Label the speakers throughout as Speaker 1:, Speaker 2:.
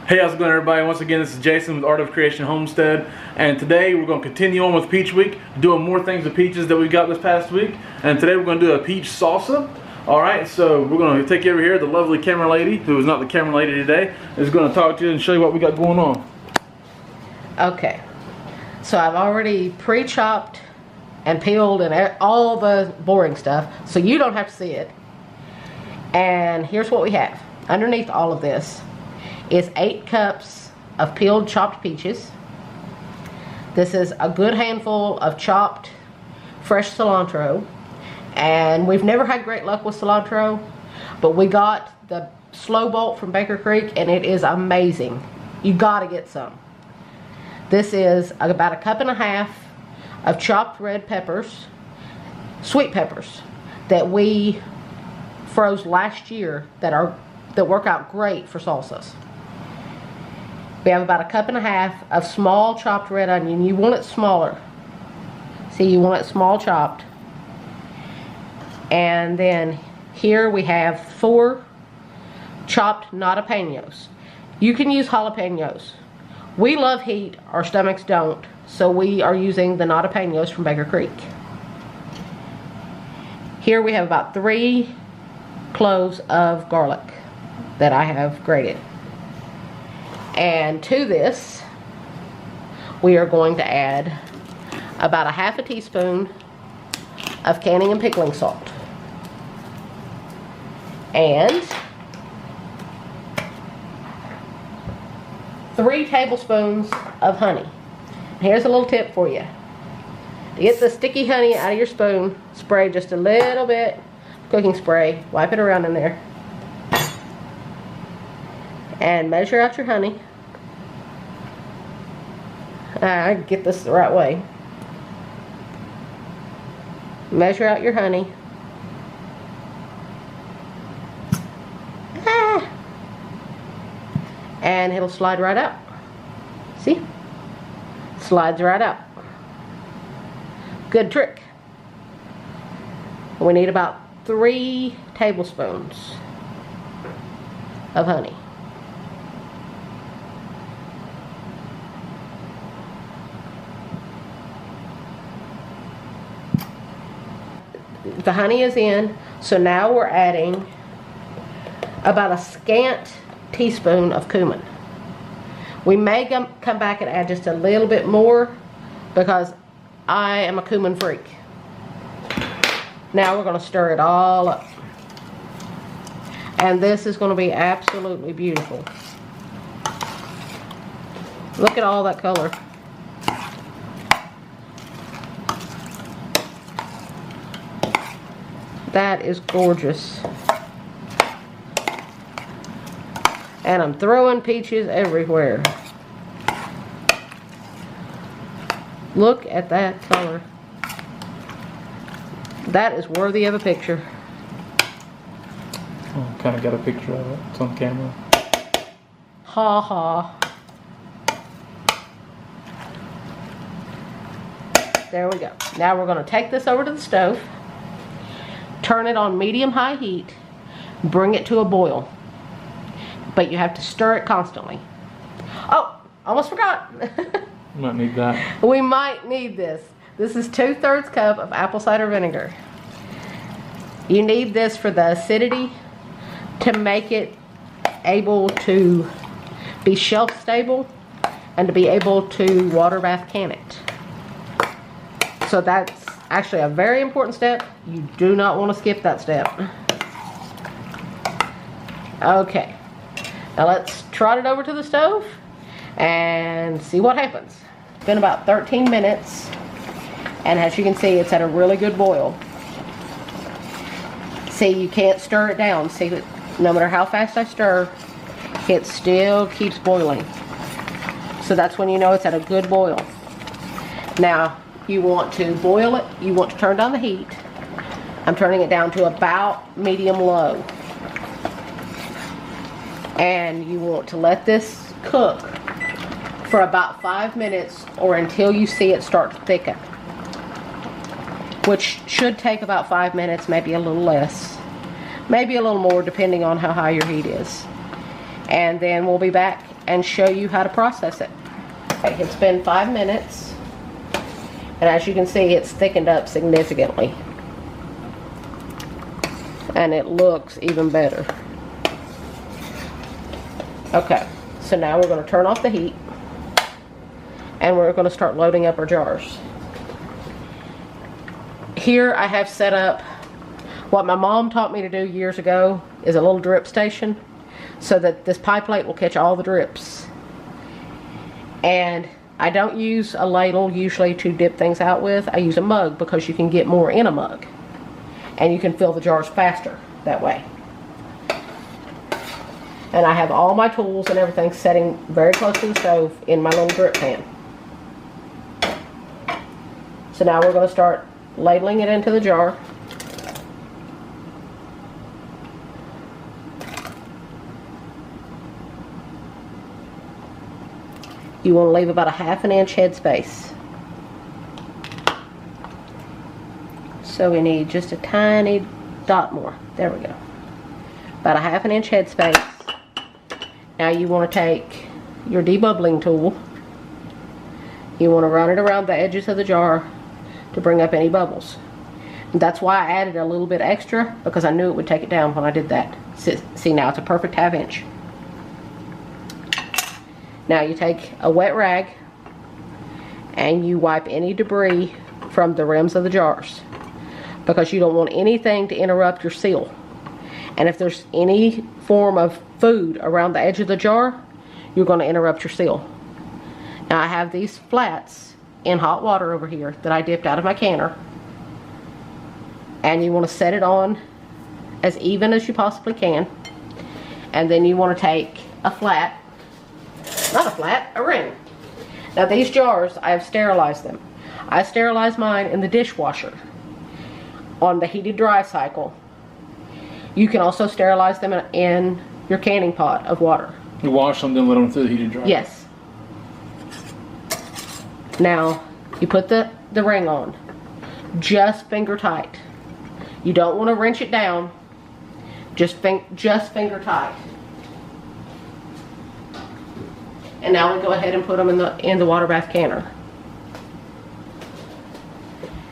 Speaker 1: Hey, how's it going, everybody? Once again, this is Jason with Art of Creation Homestead, and today we're going to continue on with Peach Week, doing more things with peaches that we got this past week. And today we're going to do a peach salsa. Alright, so we're going to take you over here. The lovely camera lady, who is not the camera lady today, is going to talk to you and show you what we got going on.
Speaker 2: Okay, so I've already pre-chopped and peeled and all the boring stuff, so you don't have to see it. And here's what we have. Underneath all of this is 8 cups of peeled chopped peaches. This is a good handful of chopped fresh cilantro, and we've never had great luck with cilantro, but we got the slow bolt from Baker Creek and it is amazing. You gotta get some. This is about 1.5 cups of chopped red peppers, sweet peppers, that we froze last year that work out great for salsas. We have about 1.5 cups of small chopped red onion. You want it smaller. See, you want it small chopped. And then here we have 4 chopped jalapenos. You can use jalapenos. We love heat, our stomachs don't, so we are using the jalapenos from Baker Creek. Here we have about 3 cloves of garlic that I have grated. And to this, we are going to add about 1/2 teaspoon of canning and pickling salt. And 3 tablespoons of honey. Here's a little tip for you. To get the sticky honey out of your spoon, spray just a little bit cooking spray, wipe it around in there, and measure out your honey. I get this the right way. Measure out your honey. And it'll slide right out. See? Slides right out. Good trick. We need about 3 tablespoons of honey. The honey is in, so now we're adding about a scant teaspoon of cumin. We may come back and add just a little bit more because I am a cumin freak. Now we're going to stir it all up. And this is going to be absolutely beautiful. Look at all that color. That is gorgeous. And I'm throwing peaches everywhere. Look at that color. That is worthy of a picture.
Speaker 1: Oh, kind of got a picture of it. It's on camera.
Speaker 2: Ha ha. There we go. Now we're going to take this over to the stove. Turn it on medium-high heat. Bring it to a boil. But you have to stir it constantly. Oh, almost forgot.
Speaker 1: Might need that.
Speaker 2: We might need this. This is 2/3 cup of apple cider vinegar. You need this for the acidity to make it able to be shelf stable and to be able to water bath can it. So that's actually a very important step. You do not want to skip that step. Okay. Now let's trot it over to the stove and see what happens. It's been about 13 minutes, and as you can see, it's at a really good boil. See, you can't stir it down. See, no matter how fast I stir, it still keeps boiling. So that's when you know it's at a good boil. Now, you want to boil it. You want to turn down the heat. I'm turning it down to about medium-low. And you want to let this cook for about 5 minutes or until you see it start to thicken, which should take about 5 minutes, maybe a little less. maybe a little more depending on how high your heat is. And then we'll be back and show you how to process it. Okay, it's been 5 minutes, and as you can see, it's thickened up significantly. And it looks even better. Okay, so now we're going to turn off the heat, and we're going to start loading up our jars. Here I have set up what my mom taught me to do years ago, is a little drip station, so that this pie plate will catch all the drips. And I don't use a ladle usually to dip things out with. I use a mug because you can get more in a mug, and you can fill the jars faster that way. And I have all my tools and everything setting very close to the stove in my little drip pan. So now we're going to start ladling it into the jar. You want to leave about a 1/2 inch head space. So we need just a tiny dot more. There we go. About a 1/2 inch head space. Now you want to take your debubbling tool. You want to run it around the edges of the jar to bring up any bubbles. And that's why I added a little bit extra, because I knew it would take it down when I did that. See, now it's a perfect 1/2 inch. Now you take a wet rag and you wipe any debris from the rims of the jars, because you don't want anything to interrupt your seal. And if there's any form of food around the edge of the jar, you're going to interrupt your seal. Now I have these flats in hot water over here that I dipped out of my canner. And you want to set it on as even as you possibly can. And then you want to take a flat, not a flat, a ring. Now these jars, I have sterilized them. I sterilized mine in the dishwasher on the heated dry cycle. You can also sterilize them in your canning pot of water.
Speaker 1: You wash them, then let them through the heated dry?
Speaker 2: Yes. Now, you put the ring on. Just finger tight. You don't want to wrench it down. Just finger tight. And now we go ahead and put them in the water bath canner.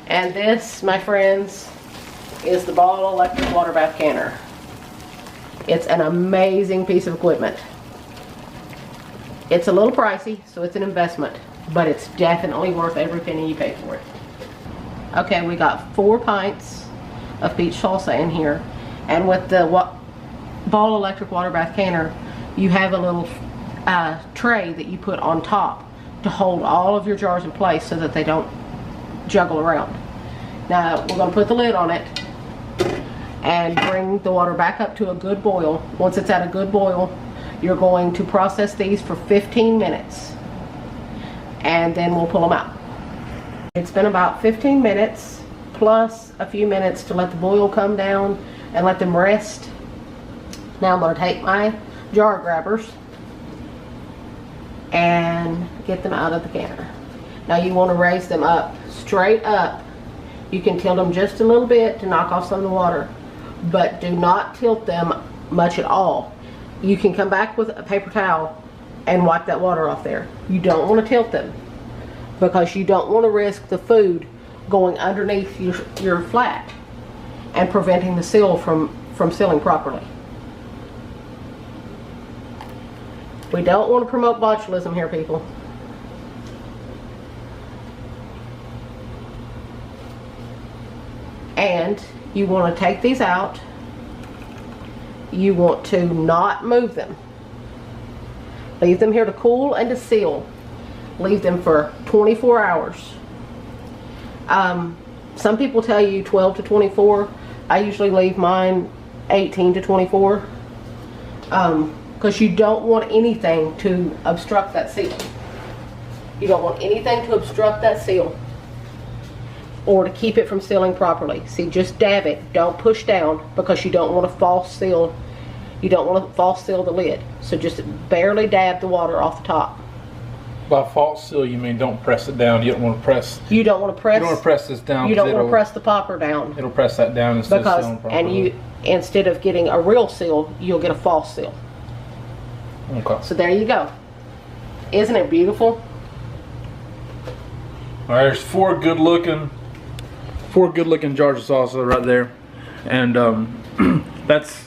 Speaker 2: And this, my friends, is the Ball Electric water bath canner. It's an amazing piece of equipment. It's a little pricey, so it's an investment, but it's definitely worth every penny you pay for it. Okay, we got 4 pints of peach salsa in here, and with the Ball Electric water bath canner, you have a little tray that you put on top to hold all of your jars in place so that they don't juggle around. Now we're going to put the lid on it and bring the water back up to a good boil. Once it's at a good boil, you're going to process these for 15 minutes and then we'll pull them out. It's been about 15 minutes plus a few minutes to let the boil come down and let them rest. Now I'm going to take my jar grabbers and get them out of the canner. Now you want to raise them up, straight up. You can tilt them just a little bit to knock off some of the water, but do not tilt them much at all. You can come back with a paper towel and wipe that water off there. You don't want to tilt them because you don't want to risk the food going underneath your flat and preventing the seal from sealing properly. We don't want to promote botulism here, people. And you want to take these out. You want to not move them. Leave them here to cool and to seal. Leave them for 24 hours. Some people tell you 12 to 24. I usually leave mine 18 to 24. Because you don't want anything to obstruct that seal. You don't want anything to obstruct that seal or to keep it from sealing properly. See, just dab it. Don't push down because you don't want to false seal. You don't want to false seal the lid. So just barely dab the water off the top.
Speaker 1: By false seal, you mean don't press it down. You don't want to press.
Speaker 2: You don't want to press.
Speaker 1: You don't want to press this down.
Speaker 2: You don't want to press the popper down.
Speaker 1: It'll press that down instead of sealing properly.
Speaker 2: And instead of getting a real seal, you'll get a false seal.
Speaker 1: Okay.
Speaker 2: So there you go. Isn't it beautiful?
Speaker 1: All right, there's four good looking jars of salsa right there, and that's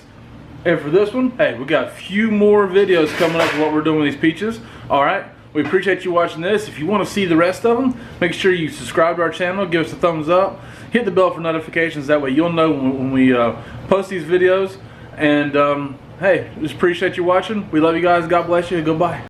Speaker 1: it for this one. Hey, we got a few more videos coming up of what we're doing with these peaches. All right, we appreciate you watching this. If you want to see the rest of them, make sure you subscribe to our channel, give us a thumbs up, hit the bell for notifications. That way you'll know when we post these videos. And hey, just appreciate you watching. We love you guys. God bless you. Goodbye.